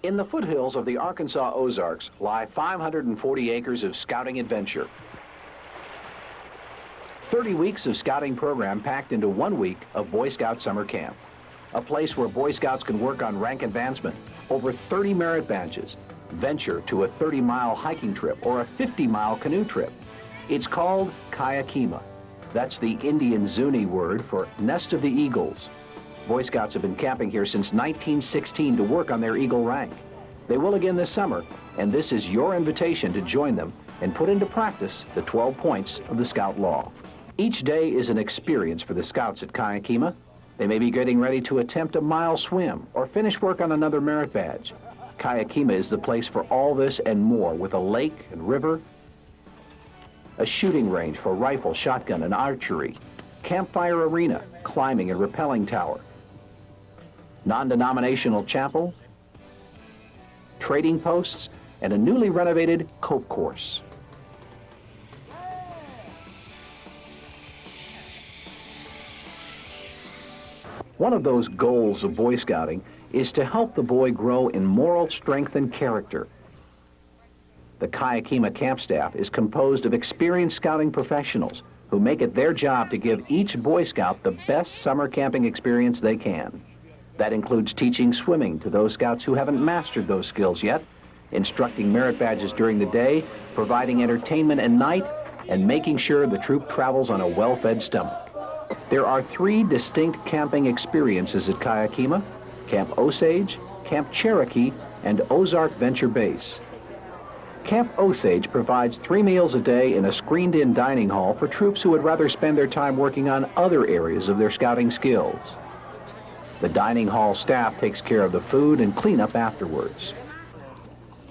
In the foothills of the Arkansas Ozarks lie 540 acres of scouting adventure. 30 weeks of scouting program packed into 1 week of Boy Scout summer camp. A place where Boy Scouts can work on rank advancement, over 30 merit badges, venture to a 30-mile hiking trip or a 50-mile canoe trip. It's called Kima. That's the Indian Zuni word for Nest of the Eagles. Boy Scouts have been camping here since 1916 to work on their Eagle rank. They will again this summer, and this is your invitation to join them and put into practice the 12 points of the Scout Law. Each day is an experience for the Scouts at Kima. They may be getting ready to attempt a mile swim or finish work on another merit badge. Kima is the place for all this and more, with a lake and river, a shooting range for rifle, shotgun, and archery, campfire arena, climbing and rappelling tower, non-denominational chapel, trading posts, and a newly renovated cope course. One of those goals of Boy Scouting is to help the boy grow in moral strength and character. The Kima camp staff is composed of experienced scouting professionals who make it their job to give each Boy Scout the best summer camping experience they can. That includes teaching swimming to those Scouts who haven't mastered those skills yet, instructing merit badges during the day, providing entertainment at night, and making sure the troop travels on a well-fed stomach. There are 3 distinct camping experiences at Kima: Camp Osage, Camp Cherokee, and Ozark Venture Base. Camp Osage provides 3 meals a day in a screened-in dining hall for troops who would rather spend their time working on other areas of their scouting skills. The dining hall staff takes care of the food and cleanup afterwards.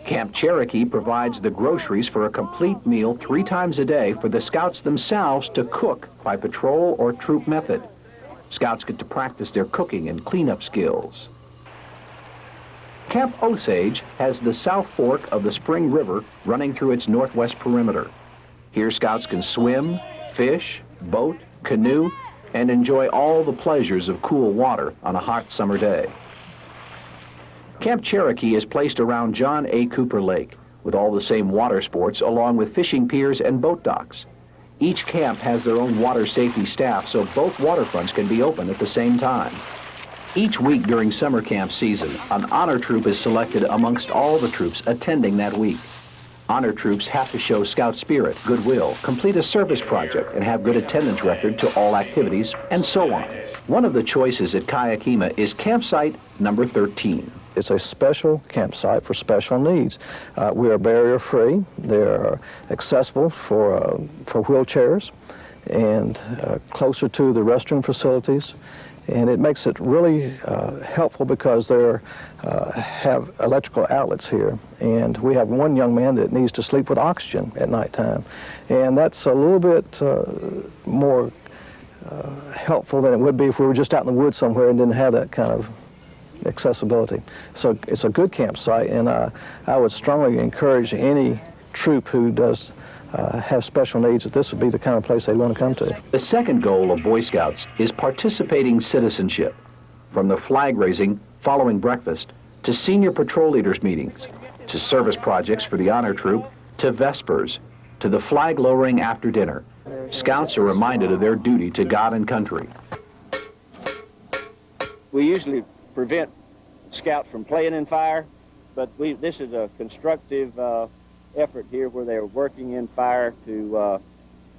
Camp Cherokee provides the groceries for a complete meal 3 times a day for the Scouts themselves to cook by patrol or troop method. Scouts get to practice their cooking and cleanup skills. Camp Osage has the South Fork of the Spring River running through its northwest perimeter. Here Scouts can swim, fish, boat, canoe, and enjoy all the pleasures of cool water on a hot summer day. Camp Cherokee is placed around John A. Cooper Lake, with all the same water sports along with fishing piers and boat docks. Each camp has their own water safety staff, so both waterfronts can be open at the same time. Each week during summer camp season, an honor troop is selected amongst all the troops attending that week. Honor troops have to show Scout spirit, goodwill, complete a service project, and have good attendance record to all activities, and so on. One of the choices at Kima is campsite number 13. It's a special campsite for special needs. We are barrier-free. They're accessible for wheelchairs and closer to the restroom facilities. And it makes it really helpful because they have electrical outlets here. And we have one young man that needs to sleep with oxygen at nighttime. And that's a little bit more helpful than it would be if we were just out in the woods somewhere and didn't have that kind of accessibility. So it's a good campsite, and I would strongly encourage any troop who does have special needs that this would be the kind of place they want to come to. The second goal of Boy Scouts is participating citizenship, from the flag raising following breakfast, to senior patrol leaders meetings, to service projects for the honor troop, to vespers, to the flag lowering after dinner. Scouts are reminded of their duty to God and country. We usually prevent Scouts from playing in fire, but this is a constructive effort here where they're working in fire to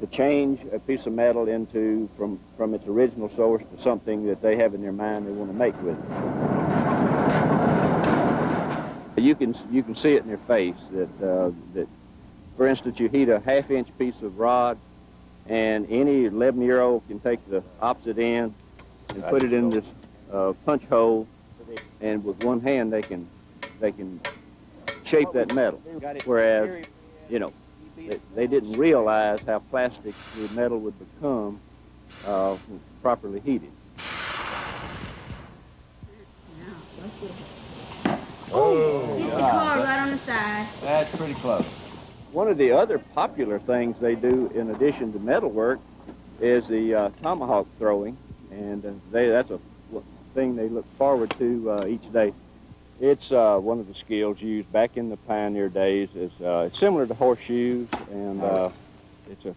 change a piece of metal into from its original source to something that they have in their mind they want to make with it. You can see it in their face that for instance, you heat a half-inch piece of rod, and any 11-year-old can take the opposite end and put it in this punch hole, and with one hand they can shape that metal. Whereas, you know, they didn't realize how plastic the metal would become properly heated. Oh, hit the car right on the side. That's pretty close. One of the other popular things they do in addition to metal work is the tomahawk throwing, and that's a thing they look forward to each day. It's one of the skills used back in the pioneer days. It's similar to horseshoes, and it's a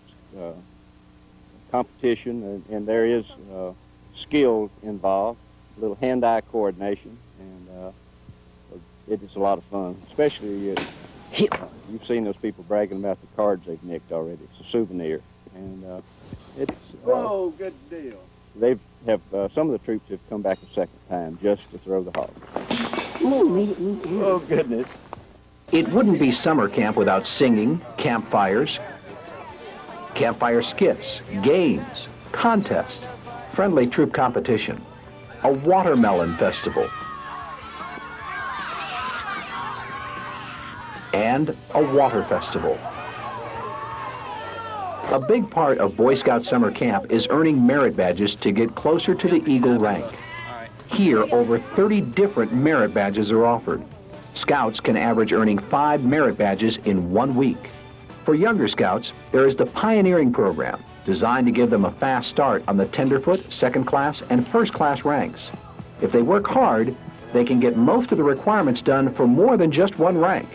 competition, and there is skill involved, a little hand-eye coordination, and it is a lot of fun, especially you've seen those people bragging about the cards they've nicked already. It's a souvenir, and it's... Whoa, good deal. Some of the troops have come back a second time just to throw the hog. Oh, goodness. It wouldn't be summer camp without singing, campfires, campfire skits, games, contests, friendly troop competition, a watermelon festival, and a water festival. A big part of Boy Scout summer camp is earning merit badges to get closer to the Eagle rank. Here, over 30 different merit badges are offered. Scouts can average earning 5 merit badges in 1 week. For younger scouts, there is the Pioneering Program, designed to give them a fast start on the tenderfoot, second class, and first class ranks. If they work hard, they can get most of the requirements done for more than just 1 rank.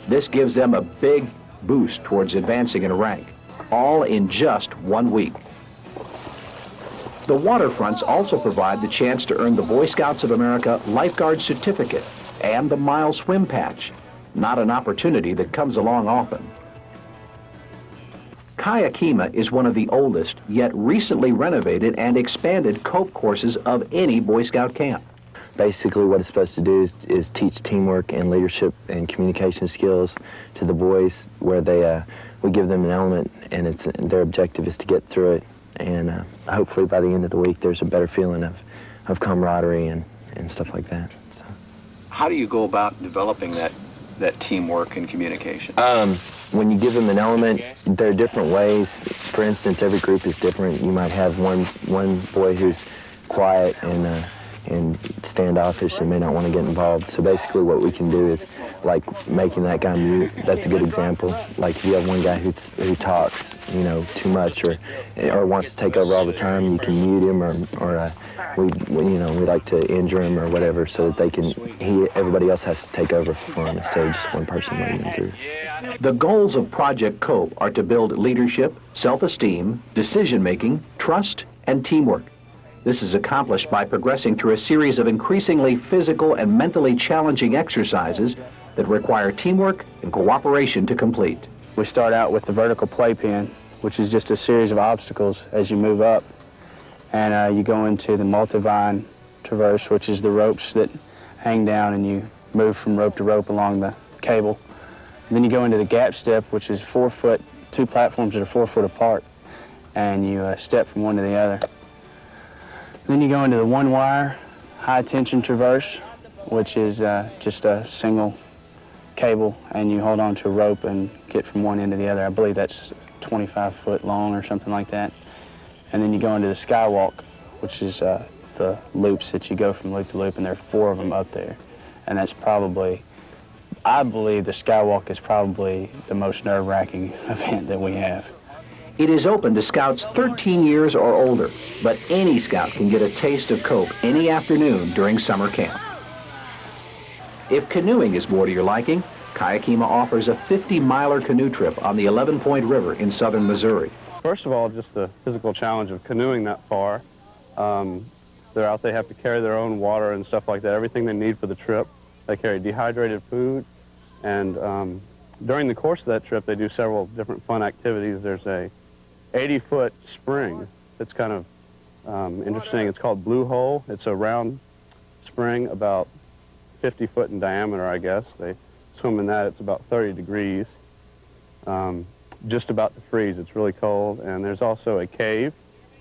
This gives them a big boost towards advancing in a rank, all in just 1 week. The waterfronts also provide the chance to earn the Boy Scouts of America Lifeguard Certificate and the Mile Swim Patch, not an opportunity that comes along often. Kima is one of the oldest, yet recently renovated and expanded cope courses of any Boy Scout camp. Basically what it's supposed to do is teach teamwork and leadership and communication skills to the boys, where we give them an element, and their objective is to get through it, and hopefully by the end of the week there's a better feeling of camaraderie and stuff like that. So. How do you go about developing that teamwork and communication? When you give them an element, there are different ways. For instance, every group is different. You might have one boy who's quiet and standoffish and may not want to get involved. So basically what we can do is, like, making that guy mute. That's a good example. Like, if you have one guy who talks, too much or wants to take over all the time, you can mute him, or we like to injure him or whatever, so that everybody else has to take over for him instead of just one person leading him through. The goals of Project COPE are to build leadership, self-esteem, decision-making, trust, and teamwork. This is accomplished by progressing through a series of increasingly physical and mentally challenging exercises that require teamwork and cooperation to complete. We start out with the vertical playpen, which is just a series of obstacles as you move up. And you go into the multi-vine traverse, which is the ropes that hang down and you move from rope to rope along the cable. And then you go into the gap step, which is 4 foot, 2 platforms that are 4 foot apart, and you step from one to the other. Then you go into the one-wire high-tension traverse, which is just a single cable, and you hold on to a rope and get from one end to the other. I believe that's 25 foot long or something like that. And then you go into the skywalk, which is the loops that you go from loop to loop, and there are 4 of them up there. And that's probably, I believe the skywalk is probably the most nerve-wracking event that we have. It is open to scouts 13 years or older, but any scout can get a taste of COPE any afternoon during summer camp. If canoeing is more to your liking, Kima offers a 50-miler canoe trip on the 11-Point River in southern Missouri. First of all, just the physical challenge of canoeing that far. They're out, they have to carry their own water and stuff like that, everything they need for the trip. They carry dehydrated food, and during the course of that trip, they do several different fun activities. There's a 80-foot spring that's kind of interesting. It's called Blue Hole. It's a round spring about 50 foot in diameter, I guess. They swim in that. It's about 30 degrees, just about to freeze. It's really cold. And there's also a cave.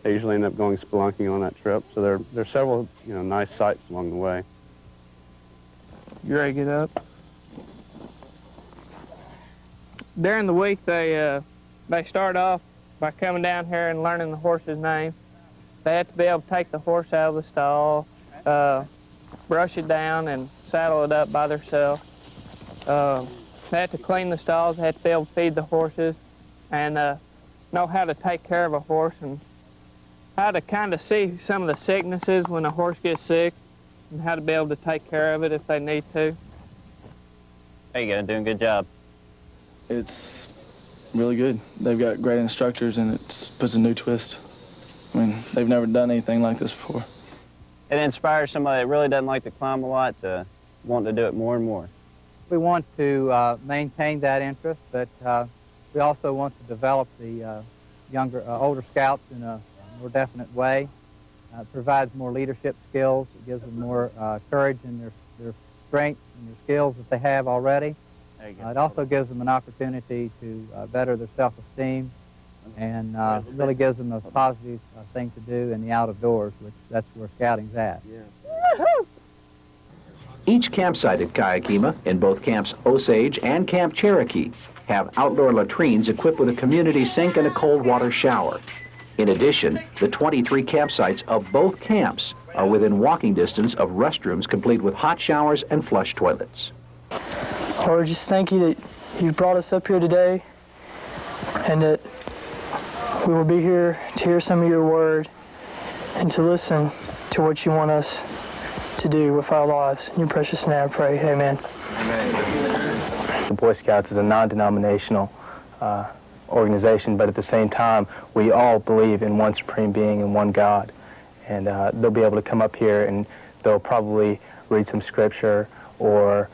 They usually end up going spelunking on that trip. So there are several nice sights along the way. You ready to get up? During the week, they start off by coming down here and learning the horse's name. They have to be able to take the horse out of the stall, brush it down, and saddle it up by themselves. They have to clean the stalls. They have to be able to feed the horses and know how to take care of a horse and how to kind of see some of the sicknesses when a horse gets sick and how to be able to take care of it if they need to. There you go, doing a good job. It's really good. They've got great instructors, and it puts a new twist. I mean, they've never done anything like this before. It inspires somebody that really doesn't like to climb a lot to want to do it more and more. We want to maintain that interest, but we also want to develop the older scouts in a more definite way. It provides more leadership skills. It gives them more courage in their strengths and their skills that they have already. It also gives them an opportunity to better their self-esteem, and really gives them a positive thing to do in the out of doors, which that's where scouting's at. Yeah. Each campsite at Kima, in both Camps Osage and Camp Cherokee, have outdoor latrines equipped with a community sink and a cold water shower. In addition, the 23 campsites of both camps are within walking distance of restrooms complete with hot showers and flush toilets. Lord, just thank you that you've brought us up here today, and that we will be here to hear some of your word and to listen to what you want us to do with our lives. In your precious name I pray, amen. Amen. The Boy Scouts is a non-denominational organization, but at the same time, we all believe in one supreme being and one God. And they'll be able to come up here and they'll probably read some scripture or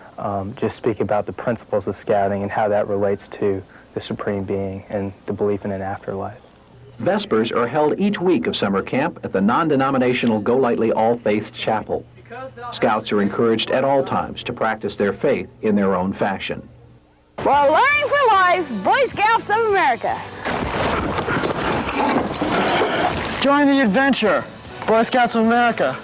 just speak about the principles of scouting and how that relates to the supreme being and the belief in an afterlife. Vespers are held each week of summer camp at the non-denominational Go Lightly All Faiths Chapel. Scouts are encouraged at all times to practice their faith in their own fashion. Well, learning for life, Boy Scouts of America. Join the adventure, Boy Scouts of America.